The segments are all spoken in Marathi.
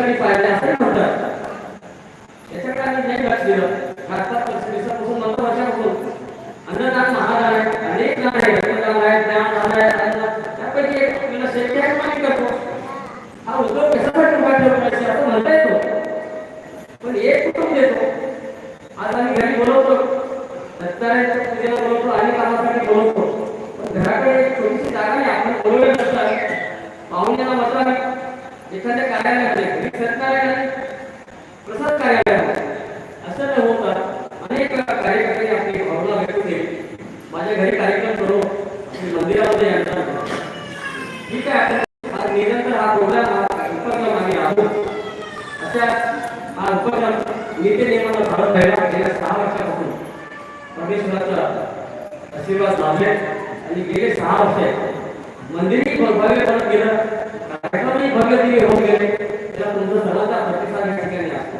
सोयीसाठी पाहिजे असं म्हणतात. याच्याकडे आम्ही नाही लक्ष दिलं. आता 25 दिवसापासून 9 वर्षापासून अन्नदान महादान आहे, अनेक दान आहे, अन्नदान आहे, ज्ञानदान आहे, त्यापैकी एक आपल्याला शेतकऱ्यांना माहिती करतो. हा उद्योग कशासाठी उभा ठेवला असं म्हणता येतो, पण एक कुटुंब देतो. आज आम्ही घरी बोलवतो, सत्काराच्या पूजेला बोलवतो आणि कामासाठी बोलवतो, पण घराकडे एक छोटीशी जागा नाही. आपण बोलवले नसतात पाहुण्याला मात्र एखाद्या कार्यालयामध्ये घरी सरकार प्रसाद कार्यालयामध्ये असं न होता अनेक कार्यकर्ते आपली भावना व्यक्त केली. माझ्या घरी कार्यक्रम करू, मंदिरामध्ये येणार ठीक आहे. आज निरंतर हा प्रोग्राम उपक्रम आम्ही राहतो. अशा हा उपक्रम नीती नियमाला धारण राहिला. गेल्या 6 वर्षापासून परमेश्वराचा आशीर्वाद लाभले आणि गेले 6 वर्ष मंदिरही भव्य बनत गेलं, कार्यक्रमही भव्य दिवे होऊन गेले. त्याला तुमचा सर्वांचा प्रतिसाद या ठिकाणी असतो.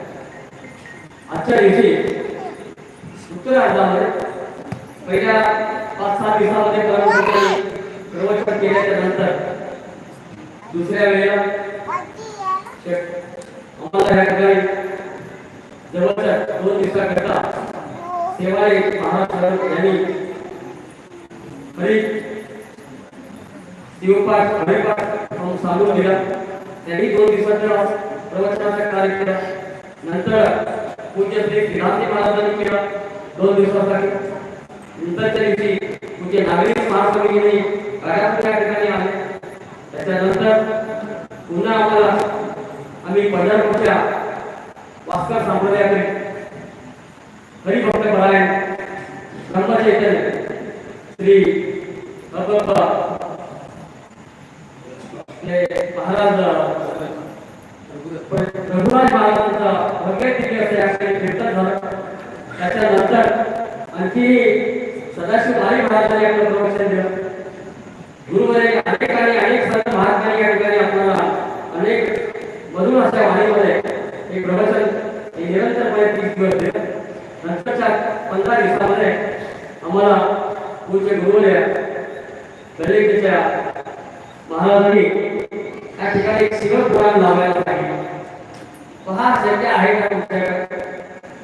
आजच्या दिवशी उत्तरार्धामध्ये पहिल्या 5-6 दिवसामध्ये प्रवचन केल्याच्या नंतर दुसऱ्या वेळेला आम्हाला या ठिकाणी जवळच्या 2 दिवसाकरता सेवाई महाराज यांनी शिवपाठ हरिपाठ सांगून दिला. त्यांनी 2 दिवसाचा प्रवचनाचा कार्य केला. नंतर पूज्य श्री श्रीरामजी महाराजांनी केला 2 दिवसासाठी. नंतरच्या दिवशी पूज्य नागरिक महासमितीने कार्याच्या ठिकाणी आले. त्याच्यानंतर पुन्हा आम्ही पंढरपूरच्या वास्कर संप्रदायाकडे हरिभक्त परायण ब्रह्मचैतन्य श्री महाराज रघुराज महाराजांचा भगवत दिव्य असे याकडे कीर्तन झालं. त्याच्यानंतर आणखी सदाशिव माळी महाराजांनी आपलं प्रवचन दिलं. गुरुमध्ये अनेक संत महात्मांनी या ठिकाणी आपल्याला अनेक मधुर अशा वाणीमध्ये एक प्रवचन निरंतरपणे 30 दिवस दिलं. नंतरच्या 15 दिवसामध्ये आम्हाला पूज्य गुरुवर्य दलितच्या महाराजांनी या ठिकाणी एक शिवपुराण लावायला सांगितलं. पहा शक्य आहे का तुमच्याकडे?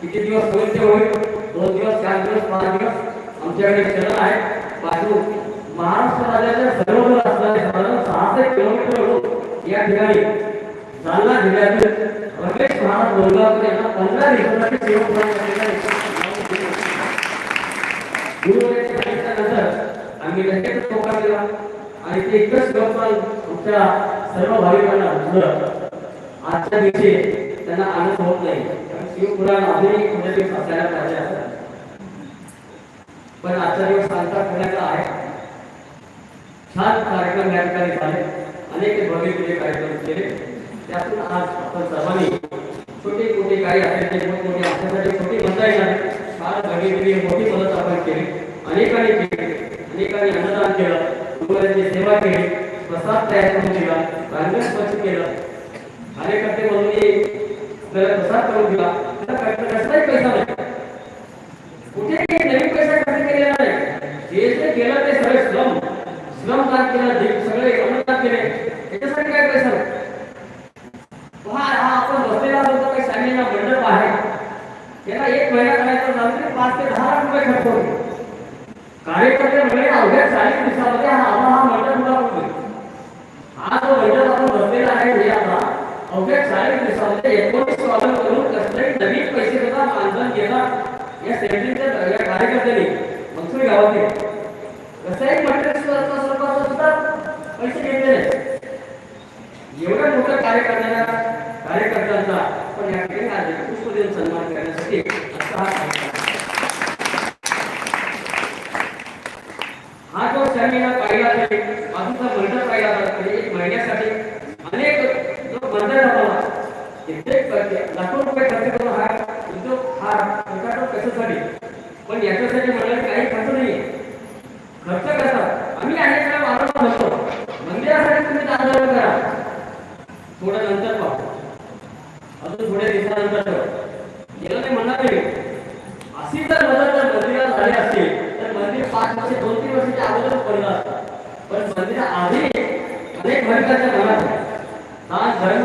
किती दिवस होईल ते होईल, 2 दिवस, 4 दिवस, 5 दिवस आमच्याकडे चलन आहे. बाजू महाराष्ट्र राज्याच्या सर्वदूर असणारे साधारण 600 किलोमीटर या ठिकाणी जालना जिल्ह्यातील रमेश महाराज बोलगावकर यांना 15 दिवसासाठी शिवपुराण नंतर आम्ही लगेच होकार दिला आणि ते एकच शिवपुराण आमच्या सर्व भाविकांना होतं. आजच्या दिवशी त्यांना आनंद होत नाही, कारण शिवपुराण अजूनही पुढे दिवस असायला पाहिजे असं, पण आजचा दिवस सांगता पुण्याचा आहे. छान कार्यक्रम या ठिकाणी झाले, अनेक भव्य कार्यक्रम केले. त्यातून आज आपण सर्वांनी छोटे मोठे काही असेल ते मोठे आपल्यासाठी छोटी म्हणता येणार फार भगिनी मोठी मदत आपण केली. अनेकांनी अन्नदान केलं, गुरुवारांची सेवा केली, प्रसाद तयार करून दिला, प्रांगण स्वच्छ केलं, कार्यकर्ते म्हणून प्रसाद करून दिला. कसलाही पैसा नाही, कुठेही नवीन पैसा खर्च केलेला नाही. जे केलं ते सगळे श्रमदान केलं, सगळे अन्नदान केले. याच्यासाठी काय पैसा नाही. हा आपण बसलेला होतो काही शाळेला मंडप आहे, त्याला 1 महिना करायचा झाला तरी 5 ते 10 लाख रुपये खर्च होतो. कार्यकर्ते म्हणजे अवघ्या 40 दिवसामध्ये हा मंडप उभा होतो. हा जो मंडप आपण बसलेला आहे हे आता अवघ्या 40 दिवसामध्ये 19 वादन करून कसलाही नवीन पैसे देता मानधन घेतात या सेंट्रीच्या या कार्यकर्त्यांनी मंगसुरी गावातील कसंही मटेरियल स्वरूपाचा सुद्धा पैसे घेतले नाही. एवढ्या मोठ्या कार्यकर्त्यांचा पण या ठिकाणी आज पुष्प देऊन सन्मान करण्यासाठी हा जो सेमिनार पाहिला तरी बाजूचा मंडळ पाहिला तरी 1 महिन्यासाठी अनेक जो मंडळ होता कित्येक लाखो रुपये खर्च करून हा उद्योग हा कशासाठी, पण याच्यासाठी मंडळ काही खर्च नाही खर्च करतात. आम्ही अनेक वेळा वारंवार म्हणतो मंदिरासाठी तुम्ही दान करा, थोडं नंतर पाहू, अजून थोड्या दिवसानंतर गेलं नाही म्हणणार नाही. अशी जर मदत जर मंदिरात झाली असते तर मंदिर 5 वर्ष 2-3 वर्षाच्या अगोदर पडलं असतं. पण मंदिर आधी अनेक भाविकांच्या मनात दान धर्म